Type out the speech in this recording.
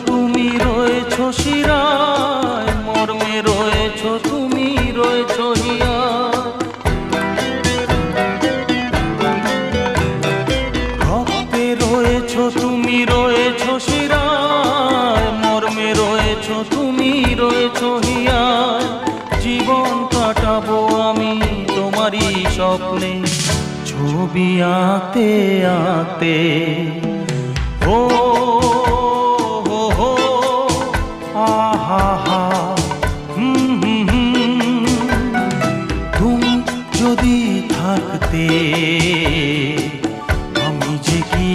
তুমি রয়েছো শিরায়, মর্মে রয়েছো তুমি রয়েছো হিয়ায়। রক্তে রয়েছো তুমি রয়েছো শিরায়, মর্মে রয়েছো তুমি রয়েছো হিয়ায়। জীবন কাটাবো আমি তোমারই স্বপ্নে, ছবি আঁকতে আঁকতে। ও হো হো আহা হা, তুমি যদি থাকতে আমি যে কি